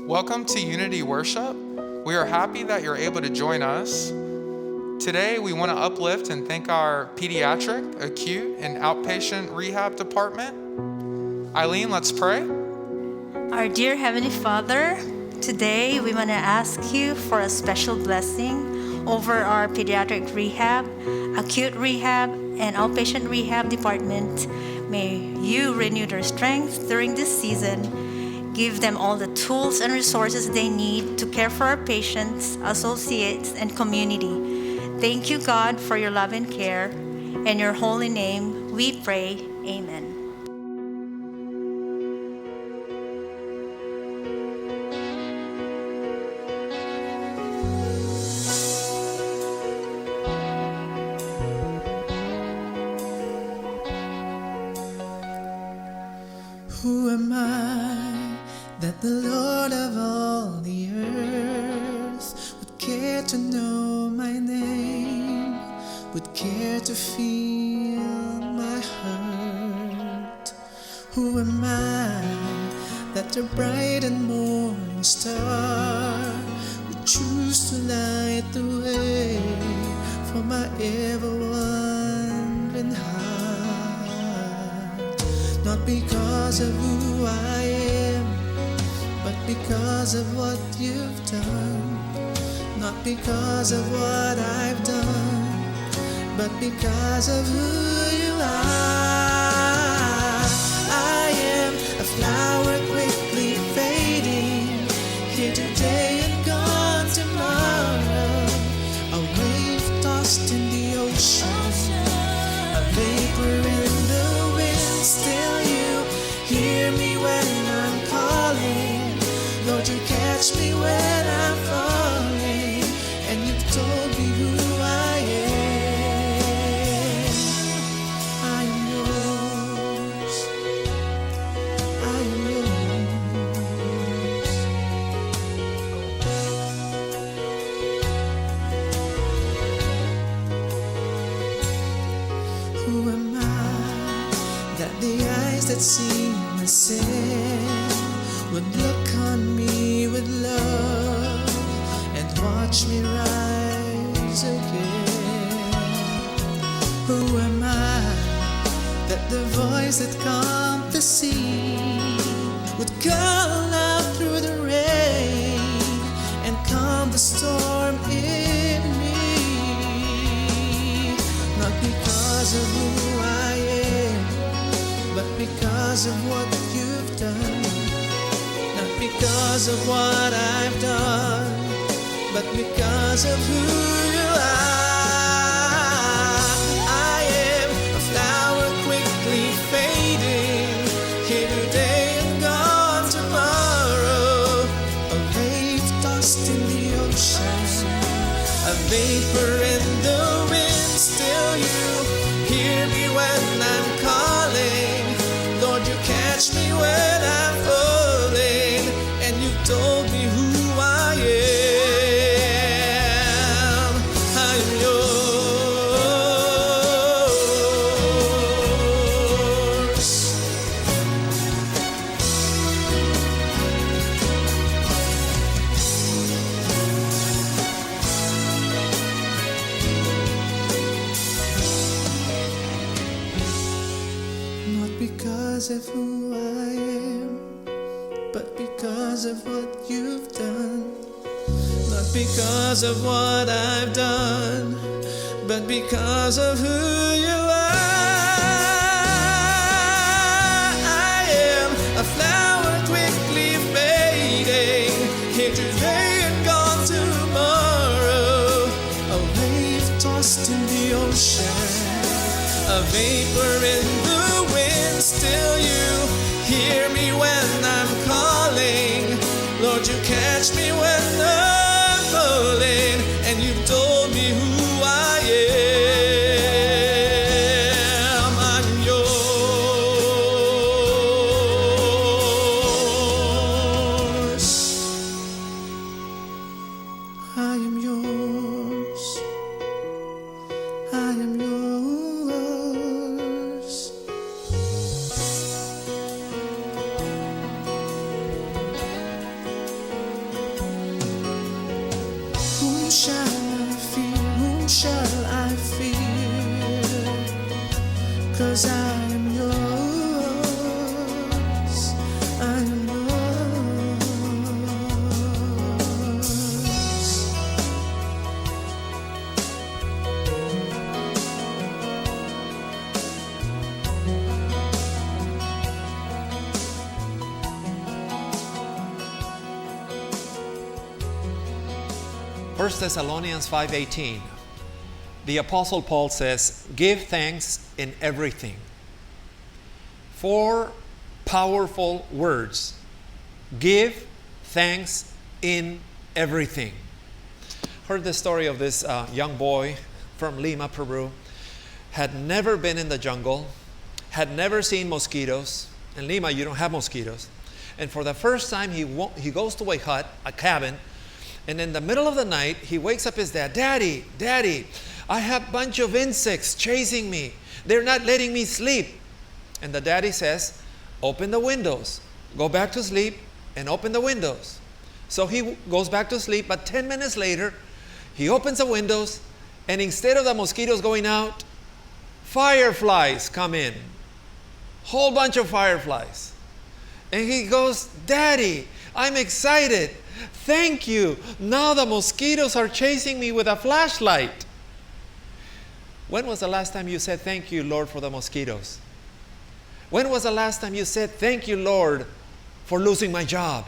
Welcome to Unity Worship. We are happy that you're able to join us. Today, we want to uplift and thank our pediatric, acute, and outpatient rehab department. Aileen, let's pray. Our dear Heavenly Father, today we want to ask you for a special blessing over our pediatric rehab, acute rehab, and outpatient rehab department. May you renew their strength during this season. Give them all the tools and resources they need to care for our patients, associates, and community. Thank you, God, for your love and care. In your holy name, we pray. Amen. Who am I that the Lord of all the earth would care to know my name, would care to feel my hurt? Who am I that the bright and morning star would choose to light the way for my ever-wandering heart? Not because of who I am, but because of what you've done. Not because of what I've done, but because of who you are. I am a flower quickly fading, here today and gone tomorrow. A wave tossed in the ocean, a vapor in the wind. Still you hear me when I'm calling. Lord, you catch me when I'm falling, and you've told me who I am. I am yours. I am yours. Who am I that the eyes that see my sin would look on me with love and watch me rise again? Who am I that the voice that calmed the sea would call out through the rain and calm the storm in me? Not because of who I am, but because of what you've done. Not because of what I've done, but because of who you are. I am a flower quickly fading, here today and gone tomorrow. A wave tossed in the ocean, a vapor in the wind. Still you hear me when I'm calling. Lord, you catch me when I'm falling, and you've told me who I am. I am yours. Not because of who I am, but because of what you've done. Not because of what I've done, but because of who you are. I am a flower quickly fading, here today and gone tomorrow. A wave tossed in the ocean, a vapor in the wind. Still you hear me when I'm calling. Lord, you catch me when I'm falling, and you've told me who I am. I'm yours. I am yours. I am yours. 1 Thessalonians 5:18. The Apostle Paul says, give thanks in everything. 4 powerful words. Give thanks in everything. Heard the story of this young boy from Lima, Peru. Had never been in the jungle, had never seen mosquitoes. In Lima, you don't have mosquitoes. And for the first time, he goes to a hut, a cabin, and in the middle of the night, he wakes up his dad. Daddy, I have a bunch of insects chasing me. They're not letting me sleep. And the daddy says, open the windows. Go back to sleep and open the windows. So he goes back to sleep, but 10 minutes later, he opens the windows, and instead of the mosquitoes going out, fireflies come in. Whole bunch of fireflies. And he goes, Daddy, I'm excited. Thank you. Now the mosquitoes are chasing me with a flashlight. When was the last time you said, thank you, Lord, for the mosquitoes? When was the last time you said, thank you, Lord, for losing my job?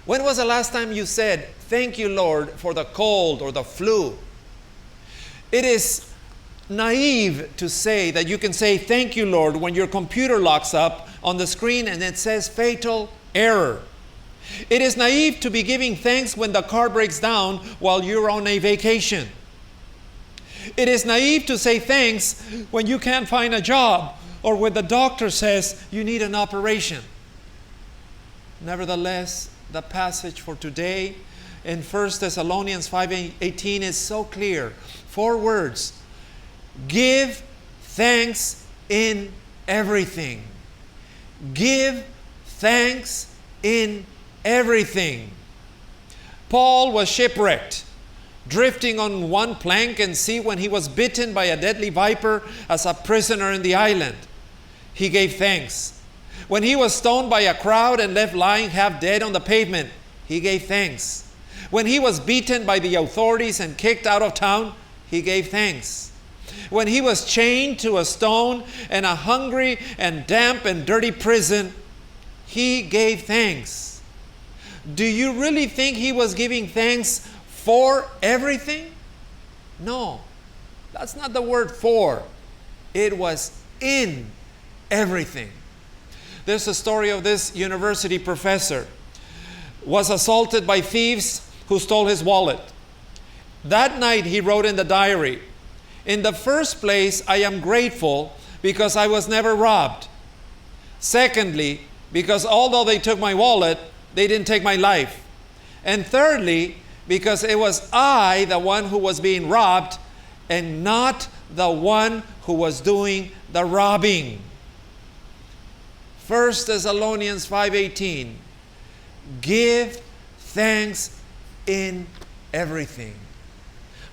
When was the last time you said, thank you, Lord, for the cold or the flu? It is naive to say that you can say, thank you, Lord, when your computer locks up on the screen and it says fatal error. It is naive to be giving thanks when the car breaks down while you're on a vacation. It is naive to say thanks when you can't find a job or when the doctor says you need an operation. Nevertheless, the passage for today in 1 Thessalonians 5:18 is so clear. 4 words. Give thanks in everything. Give thanks in everything. Paul was shipwrecked, drifting on one plank and sea when he was bitten by a deadly viper as a prisoner in the island. He gave thanks. When he was stoned by a crowd and left lying half dead on the pavement, he gave thanks. When he was beaten by the authorities and kicked out of town, he gave thanks. When he was chained to a stone in a hungry and damp and dirty prison, he gave thanks. Do you really think he was giving thanks for everything? No, that's not the word for. It was in everything. There's a story of this university professor was assaulted by thieves who stole his wallet. That night he wrote in the diary, in the first place, I am grateful because I was never robbed. Secondly, because although they took my wallet, they didn't take my life. And thirdly, because it was I, the one who was being robbed, and not the one who was doing the robbing. 1 Thessalonians 5:18. Give thanks in everything.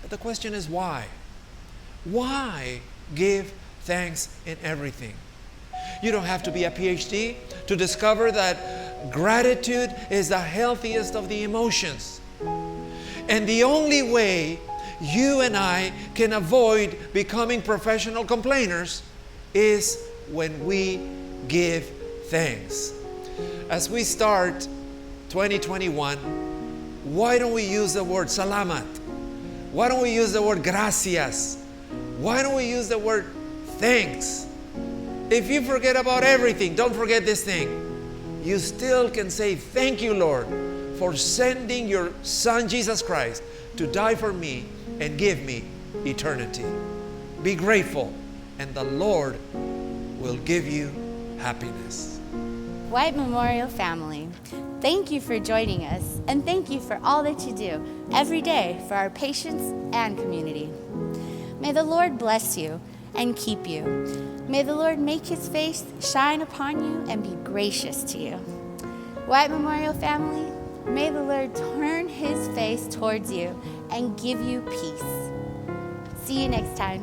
But the question is why? Why give thanks in everything? You don't have to be a PhD to discover that gratitude is the healthiest of the emotions. And the only way you and I can avoid becoming professional complainers is when we give thanks. As we start 2021, why don't we use the word salamat? Why don't we use the word gracias? Why don't we use the word thanks? If you forget about everything, don't forget this thing. You still can say, thank you, Lord, for sending your Son, Jesus Christ, to die for me and give me eternity. Be grateful, and the Lord will give you happiness. White Memorial family, thank you for joining us, and thank you for all that you do every day for our patients and community. May the Lord bless you and keep you. May the Lord make his face shine upon you and be gracious to you. White Memorial family, may the Lord turn his face towards you and give you peace. See you next time.